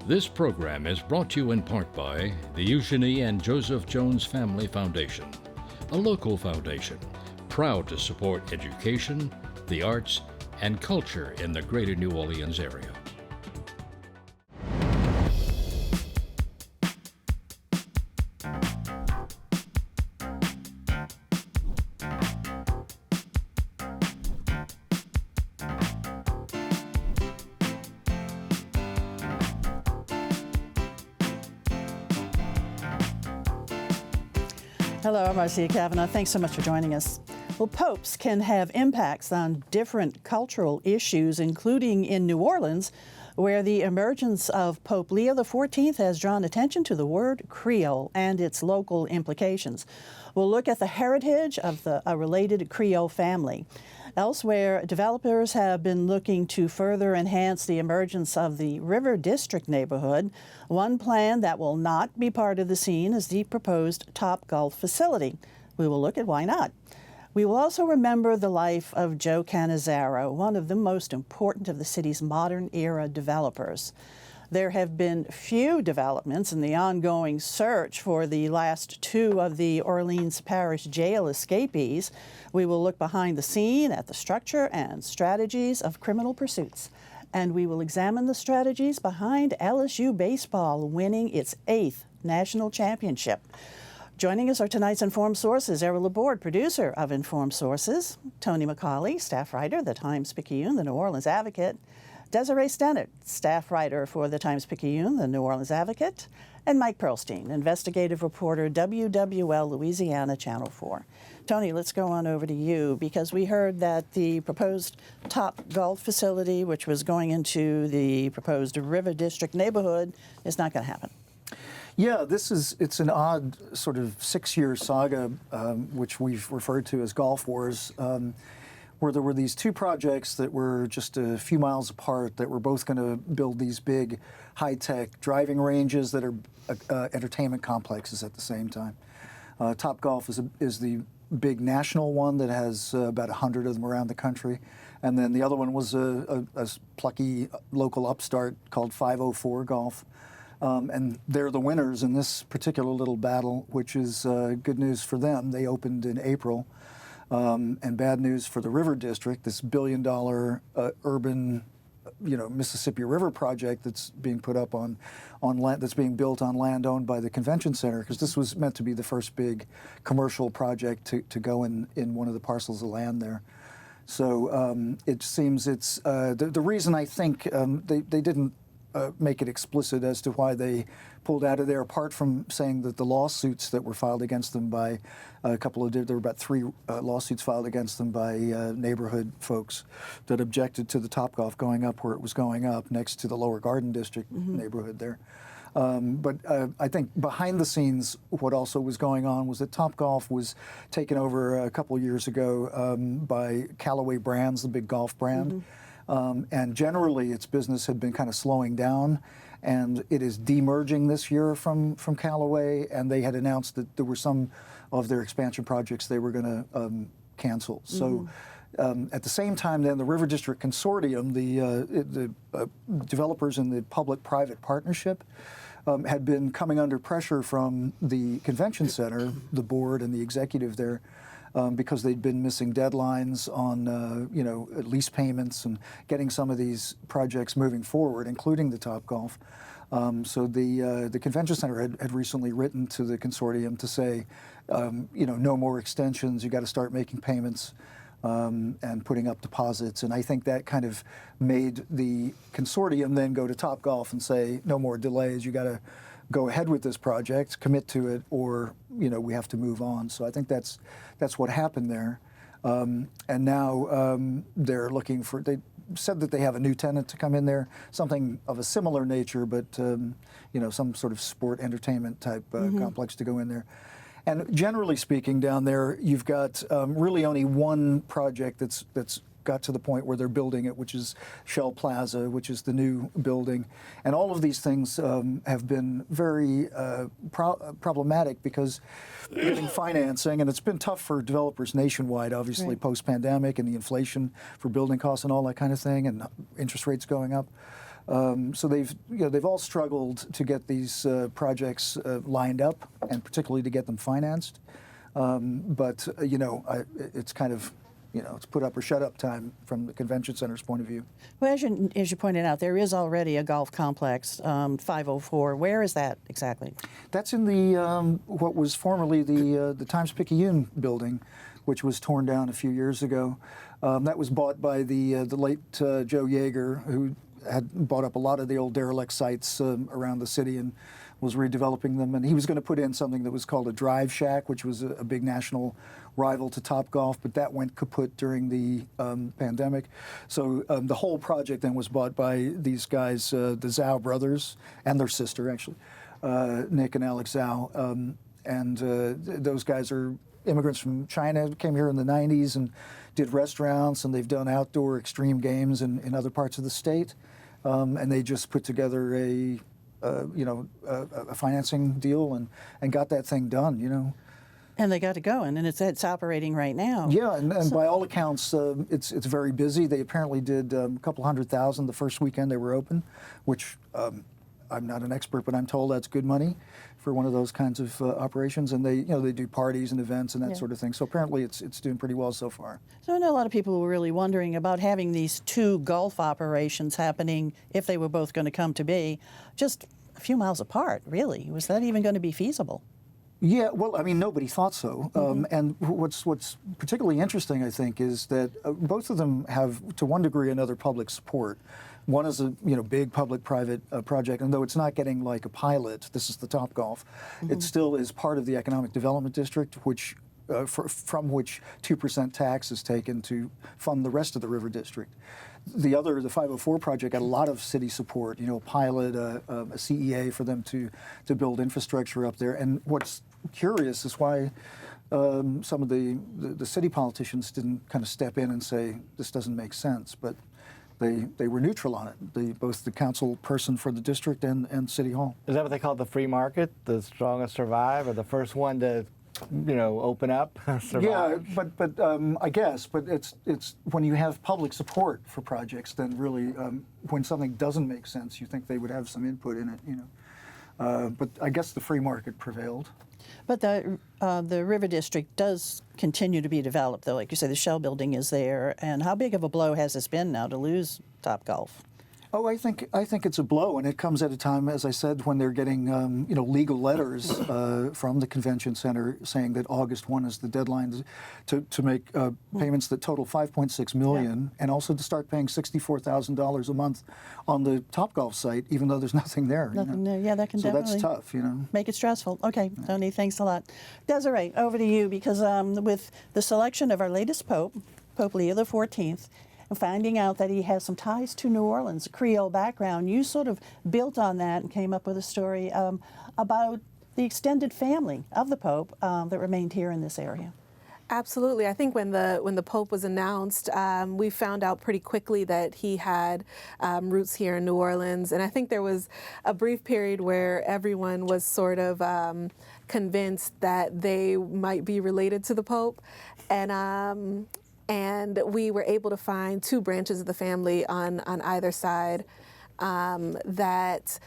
This program is brought to you in part by the Eugenie and Joseph Jones Family Foundation, a local foundation proud to support education, the arts, and culture in the greater New Orleans area. Hello, I'm Marcia Cavanaugh. Thanks so much for joining us. Well, popes can have impacts on different cultural issues, including in New Orleans, where the emergence of Pope Leo XIV has drawn attention to the word Creole and its local implications. We'll look at the heritage of a related Creole family. Elsewhere, developers have been looking to further enhance the emergence of the River District neighborhood. One plan that will not be part of the scene is the proposed Topgolf facility. We will look at why not. We will also remember the life of Joe Canizaro, one of the most important of the city's modern era developers. There have been few developments in the ongoing search for the last two of the Orleans Parish jail escapees. We will look behind the scene at the structure and strategies of criminal pursuits. And we will examine the strategies behind LSU baseball winning its 8th national championship. Joining us are tonight's Informed Sources, Errol Laborde, producer of Informed Sources, Tony McCauley, staff writer, The Times-Picayune, The New Orleans Advocate, Desiree Stennett, staff writer for The Times-Picayune, The New Orleans Advocate, and Mike Pearlstein, investigative reporter, WWL Louisiana Channel 4. Tony, let's go on over to you, because we heard that the proposed Topgolf facility, which was going into the proposed River District neighborhood, is not going to happen. Yeah, it's an odd sort of 6-year saga, which we've referred to as Golf Wars, where there were these two projects that were just a few miles apart that were both going to build these big, high-tech driving ranges that are entertainment complexes at the same time. Topgolf is the big national one that has about 100 of them around the country. And then the other one was a plucky local upstart called 504 Golf. And they're the winners in this particular little battle, which is good news for them. They opened in April. And bad news for the River District, this billion-dollar urban, Mississippi River project that's being put up on land, that's being built on land owned by the convention center, because this was meant to be the first big commercial project to go in one of the parcels of land there. So it seems it's the reason I think they didn't make it explicit as to why they pulled out of there, apart from saying that the lawsuits that were filed against them by there were about 3 lawsuits filed against them by neighborhood folks that objected to the Topgolf going up where it was going up next to the Lower Garden District neighborhood there. But I think behind the scenes, what also was going on was that Topgolf was taken over a couple of years ago by Callaway Brands, the big golf brand. And generally, its business had been kind of slowing down, and it is demerging this year from Callaway, and they had announced that there were some of their expansion projects they were going to cancel. So at the same time, then, the River District Consortium, the developers in the public-private partnership, had been coming under pressure from the convention center, the board and the executive there, because they'd been missing deadlines on, lease payments and getting some of these projects moving forward, including the Topgolf. So the convention center had recently written to the consortium to say, no more extensions. You got to start making payments and putting up deposits. And I think that kind of made the consortium then go to Topgolf and say, no more delays. You got to go ahead with this project, commit to it, or we have to move on. So I think that's what happened there. And now they're looking for. They said that they have a new tenant to come in there, something of a similar nature, but some sort of sport entertainment type complex to go in there. And generally speaking, down there, you've got really only one project that's got to the point where they're building it, which is Shell Plaza, which is the new building. And all of these things have been very problematic because getting financing, and it's been tough for developers nationwide, obviously, right, post-pandemic and the inflation for building costs and all that kind of thing, and interest rates going up. So they've all struggled to get these projects lined up, and particularly to get them financed. But it's kind of, it's put up or shut up time from the convention center's point of view. Well, as you pointed out, there is already a golf complex, 504. Where is that exactly? That's in the what was formerly the Times-Picayune building, which was torn down a few years ago. That was bought by the late Joe Yeager, who had bought up a lot of the old derelict sites around the city and was redeveloping them. And he was going to put in something that was called a drive shack, which was a big national rival to Topgolf, but that went kaput during the pandemic. So the whole project then was bought by these guys, the Zhao brothers, and their sister, actually, Nick and Alex Zhao. Those guys are immigrants from China, came here in the 90s and did restaurants, and they've done outdoor extreme games in other parts of the state. And they just put together a financing deal and got that thing done, And they got it going, and it's operating right now. Yeah, and by all accounts, it's very busy. They apparently did a couple 100,000 the first weekend they were open, which I'm not an expert, but I'm told that's good money for one of those kinds of operations. And they do parties and events and that sort of thing. So apparently it's doing pretty well so far. So I know a lot of people were really wondering about having these two golf operations happening, if they were both going to come to be, just a few miles apart, really. Was that even going to be feasible? Yeah, well, I mean, nobody thought so. And what's particularly interesting, I think, is that both of them have, to one degree or another, public support. One is a big public-private project, and though it's not getting like a pilot, this is the Topgolf, it still is part of the economic development district, which from which 2% tax is taken to fund the rest of the river district. The 504 project got a lot of city support, a pilot, a CEA for them to build infrastructure up there. And what's curious is why some of the city politicians didn't kind of step in and say, this doesn't make sense. But they were neutral on it, both the council person for the district and City Hall. Is that what they call the free market? The strongest survive, or the first one to open up, survive? Yeah, but I guess, but it's when you have public support for projects, then really, when something doesn't make sense, you think they would have some input in it, But I guess the free market prevailed. But the River District does continue to be developed, though. Like you say, the Shell building is there. And how big of a blow has this been now to lose Topgolf? Oh, I think it's a blow, and it comes at a time, as I said, when they're getting legal letters from the convention center saying that August 1 is the deadline to make payments that total $5.6 million, and also to start paying $64,000 a month on the Topgolf site, even though there's nothing there. Nothing there. Yeah, that can so definitely that's tough, make it stressful. Okay, Tony, thanks a lot. Desiree, over to you, because with the selection of our latest Pope, Pope Leo XIV, finding out that he has some ties to New Orleans, a Creole background, you sort of built on that and came up with a story about the extended family of the Pope that remained here in this area. Absolutely. I think when the Pope was announced, we found out pretty quickly that he had roots here in New Orleans. And I think there was a brief period where everyone was sort of convinced that they might be related to the Pope. And we were able to find two branches of the family on either side that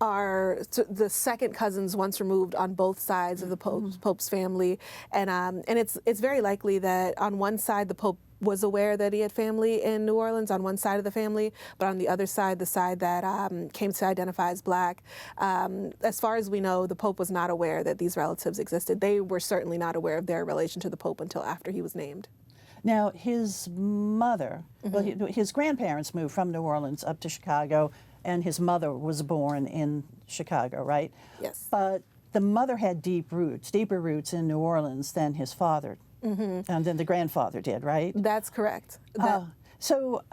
are the second cousins once removed on both sides of the Pope's family. And it's very likely that on one side the Pope was aware that he had family in New Orleans on one side of the family, but on the other side, the side that came to identify as Black, as far as we know, the Pope was not aware that these relatives existed. They were certainly not aware of their relation to the Pope until after he was named. Now, his mother, well, his grandparents moved from New Orleans up to Chicago, and his mother was born in Chicago, right? Yes. But the mother had deeper roots in New Orleans than his father. And then the grandfather did, right? That's correct. So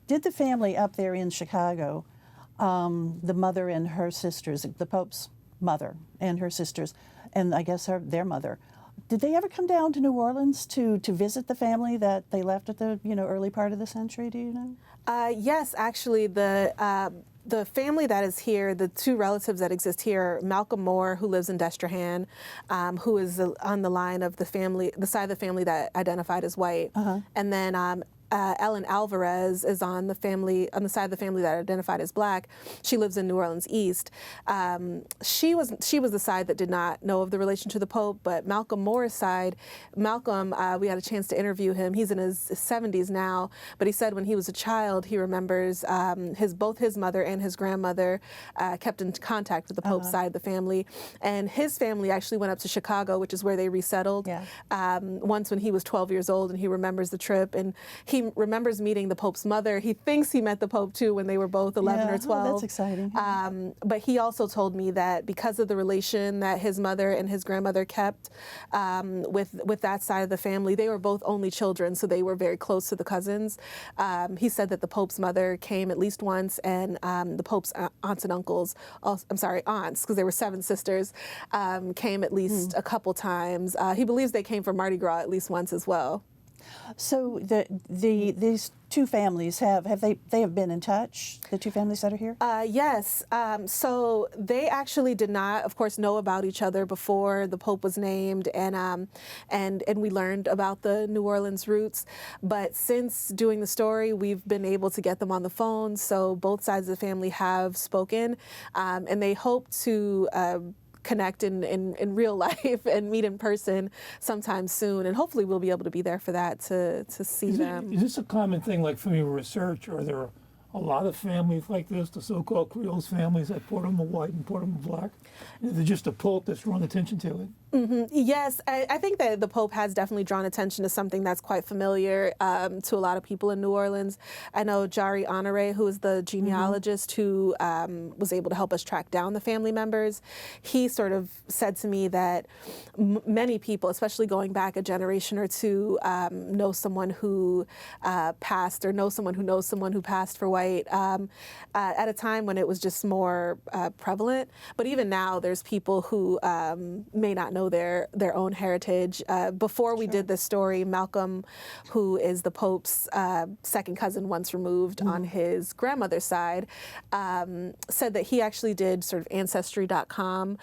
did the family up there in Chicago, the mother and her sisters, the Pope's mother and her sisters, and I guess their mother, did they ever come down to New Orleans to visit the family that they left at the early part of the century, do you know? Yes, actually, the family that is here, the two relatives that exist here, Malcolm Moore, who lives in Destrehan, who is on the line of the family, the side of the family that identified as white, and then Ellen Alvarez is on the side of the family that identified as Black. She lives in New Orleans East. She was the side that did not know of the relation to the Pope, but Malcolm Moore's side, Malcolm, we had a chance to interview him. He's in his 70s now, but he said when he was a child, he remembers both his mother and his grandmother kept in contact with the Pope's side of the family, and his family actually went up to Chicago, which is where they resettled. Once when he was 12 years old, and he remembers the trip, and he remembers meeting the Pope's mother. He thinks he met the Pope too when they were both 11 or 12. Oh, that's exciting. But he also told me that because of the relation that his mother and his grandmother kept with that side of the family, they were both only children, so they were very close to the cousins. He said that the Pope's mother came at least once, and the Pope's aunts and uncles, aunts, because there were 7 sisters, came at least a couple times. He believes they came for Mardi Gras at least once as well. So these two families have been in touch? The two families that are here? Yes. So they actually did not, of course, know about each other before the Pope was named, and we learned about the New Orleans roots. But since doing the story, we've been able to get them on the phone. So both sides of the family have spoken, and they hope to connect in real life and meet in person sometime soon, and hopefully we'll be able to be there for that to see them. Is this a common thing, like from your research? Are there a lot of families like this, the so-called Creole families at Portland White and Portland Black? Is it just a Pope that's drawn attention to it? Yes, I think that the Pope has definitely drawn attention to something that's quite familiar to a lot of people in New Orleans. I know Jari Honore, who is the genealogist who was able to help us track down the family members. He sort of said to me that many people, especially going back a generation or two, know someone who passed, or know someone who passed for white at a time when it was just more prevalent. But even now, there's people who may not know their own heritage. Before we did this story, Malcolm, who is the Pope's second cousin once removed on his grandmother's side, said that he actually did sort of Ancestry.com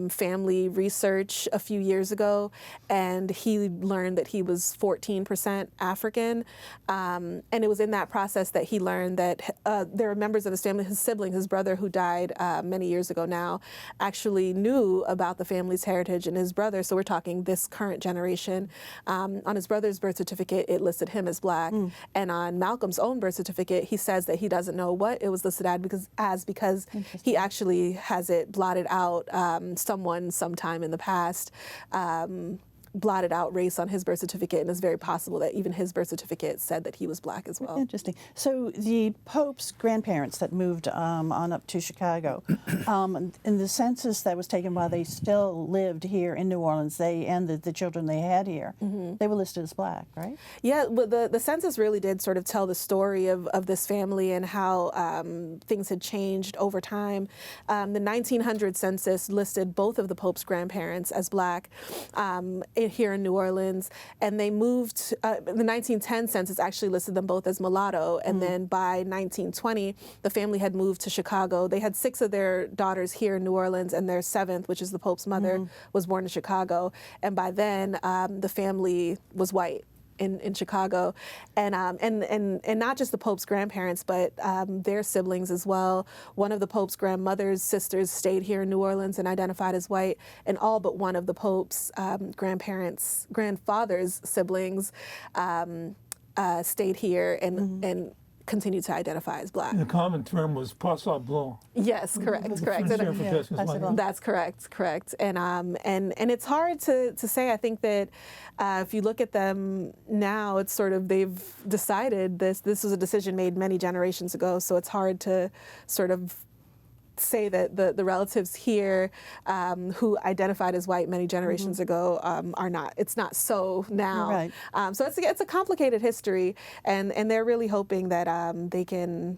family research a few years ago, and he learned that he was 14% African. And it was in that process that he learned that there are members of his family, his sibling, his brother who died many years ago now, actually knew about the family's heritage, and his brother, so we're talking this current generation, on his brother's birth certificate, it listed him as Black. And on Malcolm's own birth certificate, he says that he doesn't know what it was listed because he actually has it blotted out. Someone sometime in the past blotted out race on his birth certificate, and it's very possible that even his birth certificate said that he was Black as well. Interesting. So the Pope's grandparents that moved on up to Chicago, in the census that was taken while they still lived here in New Orleans, they and the children they had here, they were listed as Black, right? Yeah, well, the census really did sort of tell the story of this family and how things had changed over time. The 1900 census listed both of the Pope's grandparents as Black here in New Orleans, and they moved, the 1910 census actually listed them both as mulatto, and then by 1920, the family had moved to Chicago. They had 6 of their daughters here in New Orleans, and their 7th, which is the Pope's mother, was born in Chicago, and by then, the family was white in Chicago, and not just the Pope's grandparents, but their siblings as well. One of the Pope's grandmother's sisters stayed here in New Orleans and identified as white, and all but one of the Pope's grandfather's siblings stayed here and continued to identify as Black. And the common term was passant blanc. Yes, correct. That's correct. And it's hard to say. I think that if you look at them now, it's sort of they've decided this was a decision made many generations ago. So it's hard to sort of say that the relatives here who identified as white many generations ago are not. It's not so now. Right. So it's a complicated history, and they're really hoping that they can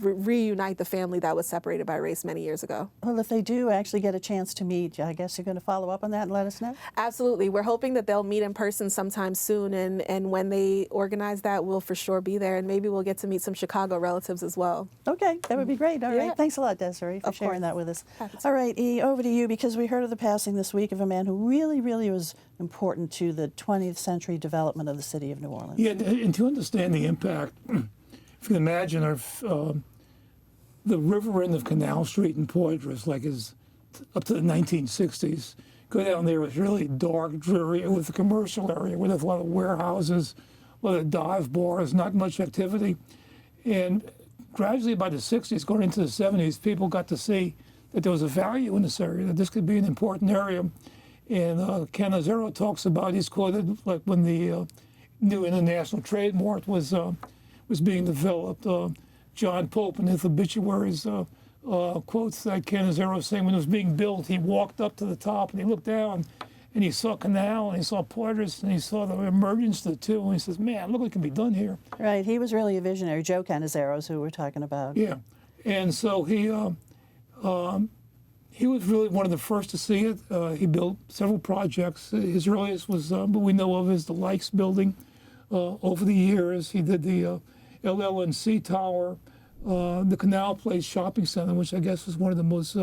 reunite the family that was separated by race many years ago. Well, if they do actually get a chance to meet, I guess you're going to follow up on that and let us know? Absolutely. We're hoping that they'll meet in person sometime soon, and when they organize that, we'll for sure be there, and maybe we'll get to meet some Chicago relatives as well. Okay, that would be great. All right, thanks Thanks a lot, Desiree, for Of sharing course. that with us. Happy to. All right, E, over to you, because we heard of the passing this week of a man who really, really was important to the 20th century development of the city of New Orleans. Yeah, and to understand the impact, if you can imagine the river end of Canal Street in Poydras, like is up to the 1960s, go down there, it's really dark, dreary. It was a commercial area where there's a lot of warehouses, a lot of dive bars, not much activity. And gradually by the 60s, going into the 70s, people got to see that there was a value in this area, that this could be an important area. And Canizaro talks about, he's quoted like when the new international trade mart was being developed. John Pope in his obituaries quotes that Canizaro saying when it was being built, he walked up to the top and he looked down and he saw Canal and he saw Poydras and he saw the emergence of the two, and he says, man, look what can be done here. Right, he was really a visionary. Joe Canizaro is who we're talking about. Yeah, and so he was really one of the first to see it. He built several projects. His earliest was, what we know of as the Likes building. Over the years, he did the LL&C Tower, the Canal Place Shopping Center, which I guess was one of the most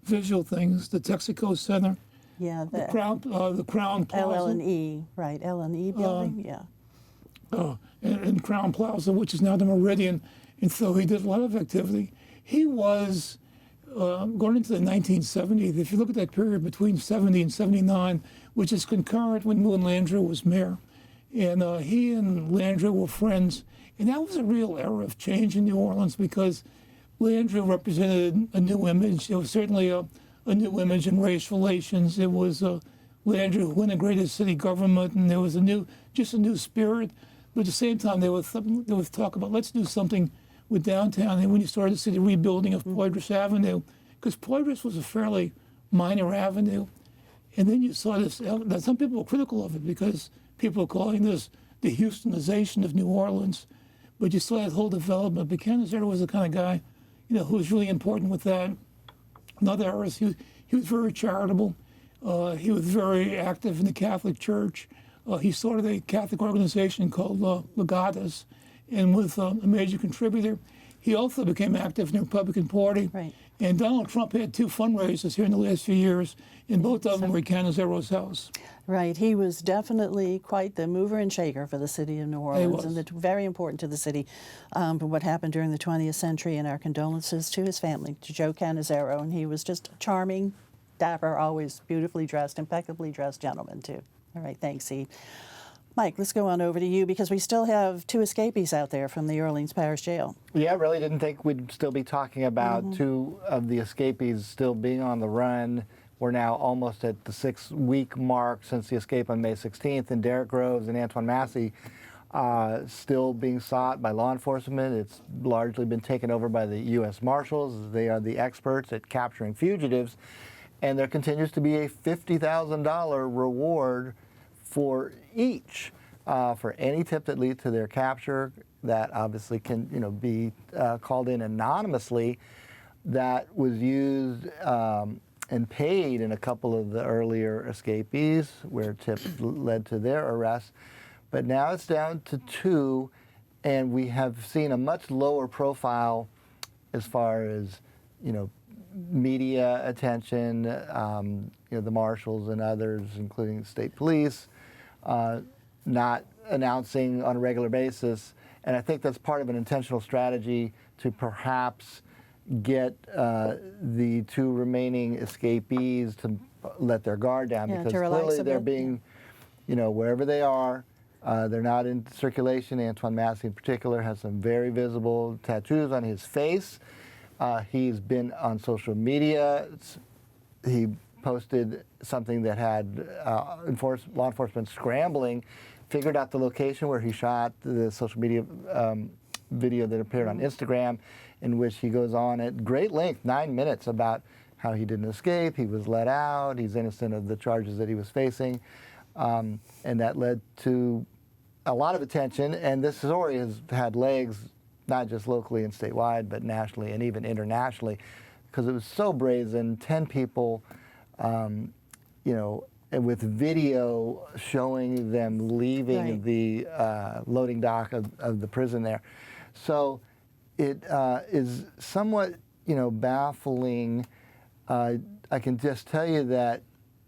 visual things, the Texaco Center. Yeah, The Crown Plaza. LL&E, right, L&E building, yeah. And Crown Plaza, which is now the Meridian. And so he did a lot of activity. He was, going into the 1970s, if you look at that period between 70 and 79, which is concurrent when Lou and Landreau was mayor. And he and Landreau were friends. And that was a real era of change in New Orleans because Landreau represented a new image. It was certainly a new image in race relations. It was Landreau who integrated city government, and there was just a new spirit. But at the same time, there was talk about let's do something with downtown. And when you started to see the rebuilding of Poydras Avenue, because Poydras was a fairly minor avenue, and then you saw this. Now, some people were critical of it because people are calling this the Houstonization of New Orleans. But you saw that whole development. But Canizaro was the kind of guy, who was really important with that. In other areas, he was very charitable. He was very active in the Catholic Church. He started a Catholic organization called Legatus, and was a major contributor. He also became active in the Republican Party. Right. And Donald Trump had 2 fundraisers here in the last few years, and both of them were at Canizaro's house. Right, he was definitely quite the mover and shaker for the city of New Orleans, and very important to the city for what happened during the 20th century, and our condolences to his family, to Joe Canizaro, and he was just a charming, dapper, always beautifully dressed, impeccably dressed gentleman, too. All right, thanks, E. Mike, let's go on over to you because we still have 2 escapees out there from the Orleans Parish Jail. Yeah, I really didn't think we'd still be talking about 2 of the escapees still being on the run. We're now almost at the 6-week mark since the escape on May 16th, and Derek Groves and Antoine Massey still being sought by law enforcement. It's largely been taken over by the U.S. Marshals. They are the experts at capturing fugitives, and there continues to be a $50,000 reward for each for any tip that leads to their capture. That obviously can be called in anonymously. That was used and paid in a couple of the earlier escapees where tips led to their arrest. But now it's down to 2, and we have seen a much lower profile as far as media attention. The marshals and others, including state police, not announcing on a regular basis. And I think that's part of an intentional strategy to perhaps get the 2 remaining escapees to let their guard down, because clearly they're being, wherever they are, they're not in circulation. Antoine Massey in particular has some very visible tattoos on his face. He's been on social media. He posted something that had law enforcement scrambling, figured out the location where he shot the social media video that appeared on Instagram, in which he goes on at great length, 9 minutes, about how he didn't escape, he was let out, he's innocent of the charges that he was facing. And that led to a lot of attention, and this story has had legs, not just locally and statewide, but nationally and even internationally, because it was so brazen. 10 people, and with video showing them leaving the loading dock of the prison there. So it is somewhat, baffling. I can just tell you that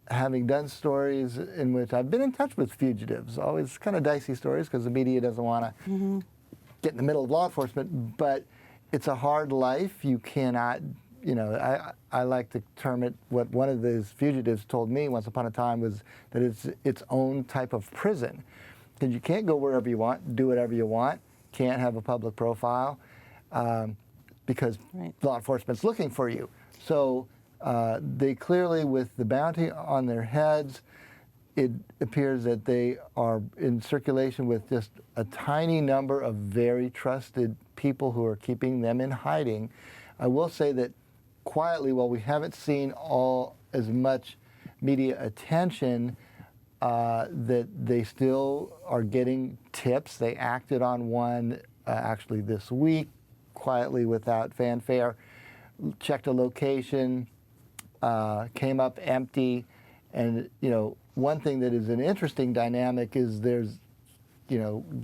having done stories in which I've been in touch with fugitives, always kind of dicey stories because the media doesn't want to get in the middle of law enforcement, but it's a hard life. You cannot, I like to term it, what one of those fugitives told me once upon a time was that it's its own type of prison. Because you can't go wherever you want, do whatever you want, can't have a public profile, because law enforcement's looking for you. So they clearly, with the bounty on their heads, it appears that they are in circulation with just a tiny number of very trusted people who are keeping them in hiding. I will say that quietly, while we haven't seen as much media attention, that they still are getting tips. They acted on one actually this week, quietly without fanfare, checked a location, came up empty, and one thing that is an interesting dynamic is there's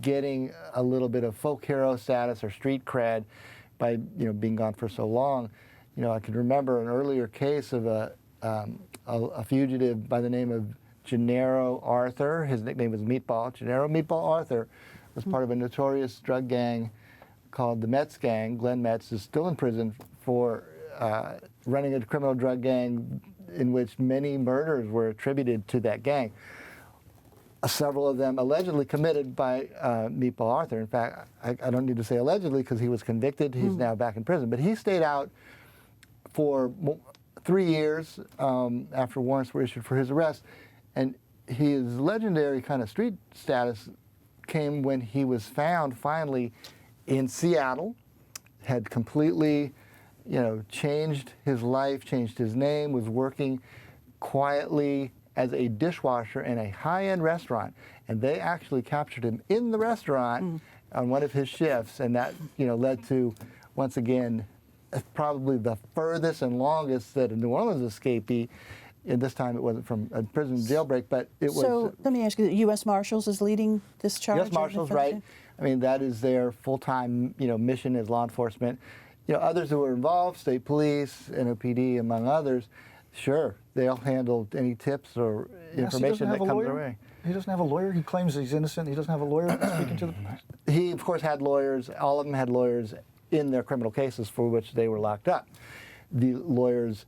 getting a little bit of folk hero status or street cred by being gone for so long. I can remember an earlier case of a fugitive by the name of Gennaro Arthur. His nickname was Meatball. Gennaro Meatball Arthur was part of a notorious drug gang called the Metz Gang. Glenn Metz is still in prison for running a criminal drug gang in which many murders were attributed to that gang. Several of them allegedly committed by Meatball Arthur. In fact, I don't need to say allegedly because he was convicted. He's now back in prison. But he stayed out for 3 years after warrants were issued for his arrest. And his legendary kind of street status came when he was found finally in Seattle, had completely, changed his life, changed his name, was working quietly as a dishwasher in a high-end restaurant. And they actually captured him in the restaurant on one of his shifts. And that, led to, once again, probably the furthest and longest that a New Orleans escapee. And this time it wasn't from a prison jailbreak, but it was. So let me ask you, the U.S. Marshals is leading this charge? U.S. Marshals, right. I mean, that is their full-time, mission as law enforcement. Others who are involved, state police, NOPD, among others, sure, they'll handle any tips or information that comes their way. He doesn't have a lawyer? He claims he's innocent. He doesn't have a lawyer speaking to the... He, of course, had lawyers. All of them had lawyers in their criminal cases for which they were locked up. The lawyers,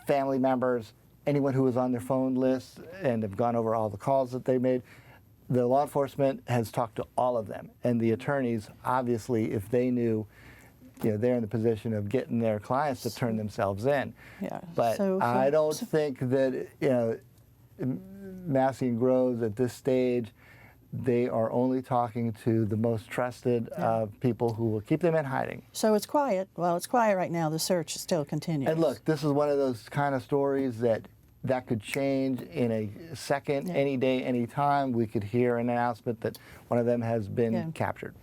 family members, anyone who was on their phone list and have gone over all the calls that they made, the law enforcement has talked to all of them. And the attorneys, obviously, if they knew, they're in the position of getting their clients to turn themselves in. Yeah. But I don't think that, Massey and Groves at this stage, they are only talking to the most trusted people who will keep them in hiding. So it's quiet. Well, it's quiet right now. The search still continues. And look, this is one of those kind of stories that could change in a second, any day, any time. We could hear an announcement that one of them has been captured.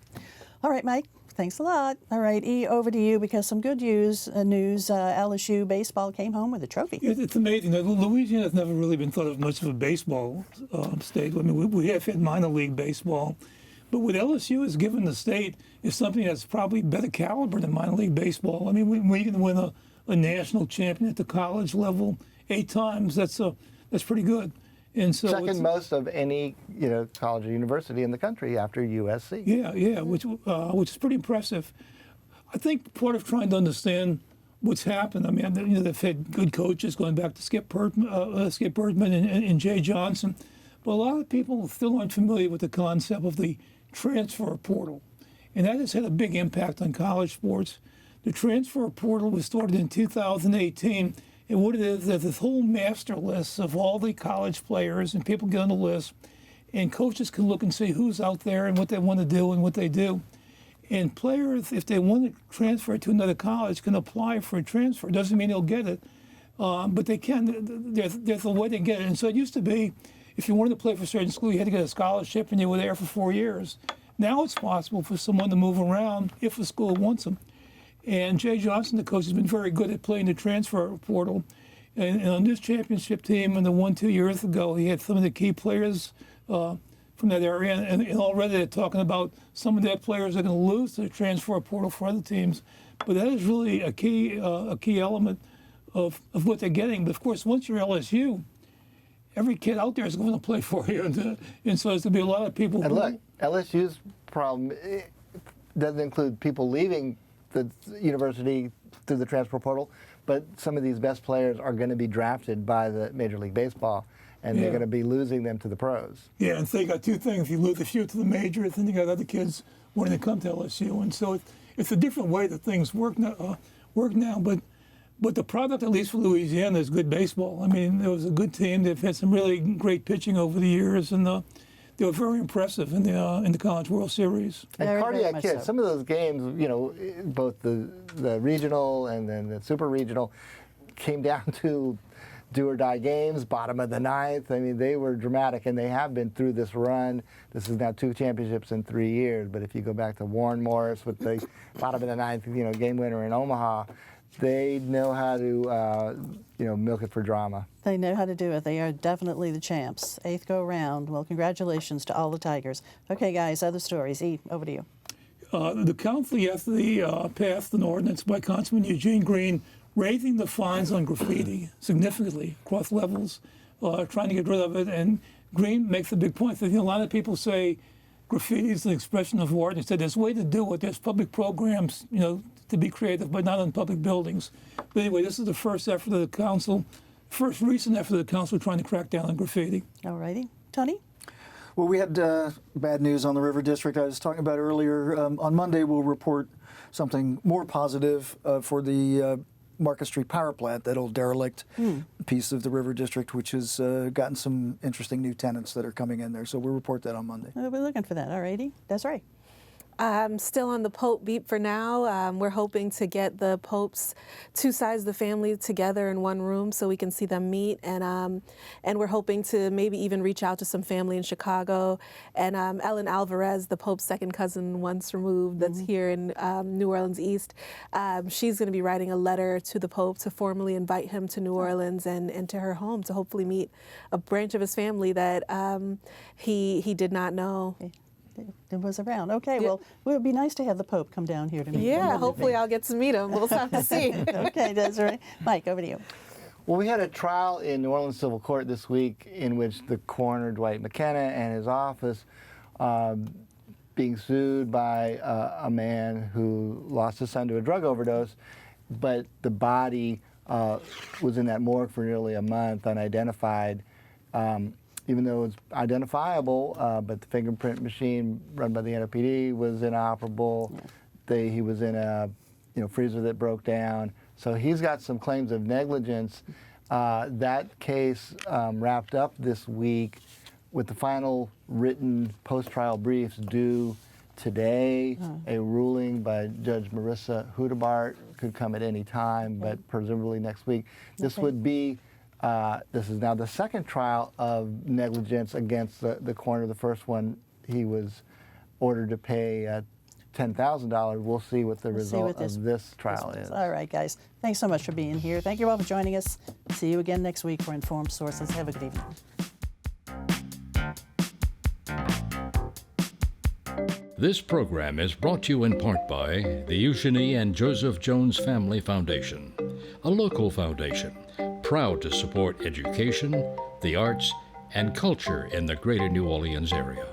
All right, Mike. Thanks a lot. All right, E, over to you because some good news. LSU baseball came home with a trophy. It's amazing. Louisiana has never really been thought of much of a baseball state. I mean, we have had minor league baseball, but what LSU has given the state is something that's probably better caliber than minor league baseball. I mean, we can win a national champion at the college level 8 times. That's pretty good. And so second most of any college or university in the country after USC. Yeah, which is pretty impressive. I think part of trying to understand what's happened. I mean, they've had good coaches going back to Skip Bertman and Jay Johnson, but a lot of people still aren't familiar with the concept of the transfer portal, and that has had a big impact on college sports. The transfer portal was started in 2018. And what it is this whole master list of all the college players, and people get on the list, and coaches can look and see who's out there and what they want to do and what they do. And players, if they want to transfer to another college, can apply for a transfer. Doesn't mean they'll get it, but they can. There's a way they get it. And so it used to be, if you wanted to play for a certain school, you had to get a scholarship, and you were there for 4 years. Now it's possible for someone to move around if the school wants them. And Jay Johnson, the coach, has been very good at playing the transfer portal. And on this championship team, and the one 2 years ago, he had some of the key players from that area, and already they're talking about some of their players are going to lose to the transfer portal for other teams. But that is really a key element of what they're getting. But of course, once you're LSU, every kid out there is going to play for you, and so there's going to be a lot of people. And look, LSU's problem doesn't include people leaving the university through the transfer portal, but some of these best players are going to be drafted by the Major League Baseball, and they're going to be losing them to the pros. Yeah, and so you got two things. You lose a few to the majors, and you got other kids wanting to come to LSU, and so it's a different way that things work now. But the product, at least for Louisiana, is good baseball. I mean, there was a good team. They've had some really great pitching over the years, and they were very impressive in the College World Series. And Very, cardiac very kids, much so. some of those games, you know, both the regional and then the super regional came down to do or die games, bottom of the ninth. I mean, they were dramatic, and they have been through this run. This is now 2 championships in 3 years. But if you go back to Warren Morris with the bottom of the ninth, you know, game winner in Omaha, they know how to, milk it for drama. They know how to do it. They are definitely the champs. 8th go round. Well, congratulations to all the Tigers. Okay, guys, other stories. E, over to you. The council yesterday passed an ordinance by Councilman Eugene Green raising the fines on graffiti significantly across levels, trying to get rid of it. And Green makes a big point. A lot of people say graffiti is an expression of art. And said there's a way to do it. There's public programs, to be creative, but not in public buildings. But anyway, this is the first effort of the council, first recent effort of the council trying to crack down on graffiti. All righty. Tony? Well, we had bad news on the River District I was talking about earlier. On Monday, we'll report something more positive for the Market Street power plant, that old derelict piece of the River District, which has gotten some interesting new tenants that are coming in there. So we'll report that on Monday. We'll be looking for that. All righty. Desiree? Still on the Pope beat for now. We're hoping to get the Popes, 2 sides of the family together in one room so we can see them meet. And we're hoping to maybe even reach out to some family in Chicago. And Ellen Alvarez, the Pope's second cousin once removed, that's here in New Orleans East, she's going to be writing a letter to the Pope to formally invite him to New Orleans and to her home to hopefully meet a branch of his family that he did not know. It was around. Okay, well, it would be nice to have the Pope come down here to meet him. Yeah, wouldn't it hopefully be? I'll get to meet him. We'll have to see. Okay, Desiree. Mike, over to you. Well, we had a trial in New Orleans Civil Court this week in which the coroner, Dwight McKenna, and his office being sued by a man who lost his son to a drug overdose, but the body was in that morgue for nearly a month, unidentified. Even though it's identifiable, but the fingerprint machine run by the NOPD was inoperable. He was in a freezer that broke down. So he's got some claims of negligence. That case wrapped up this week with the final written post-trial briefs due today. A ruling by Judge Marissa Hudebart could come at any time, but presumably next week. This would be this is now the second trial of negligence against the coroner. The first one, he was ordered to pay $10,000. We'll see what the result of this trial is. All right, guys. Thanks so much for being here. Thank you all for joining us. See you again next week for Informed Sources. Have a good evening. This program is brought to you in part by the Eugenie and Joseph Jones Family Foundation, a local foundation proud to support education, the arts, and culture in the greater New Orleans area.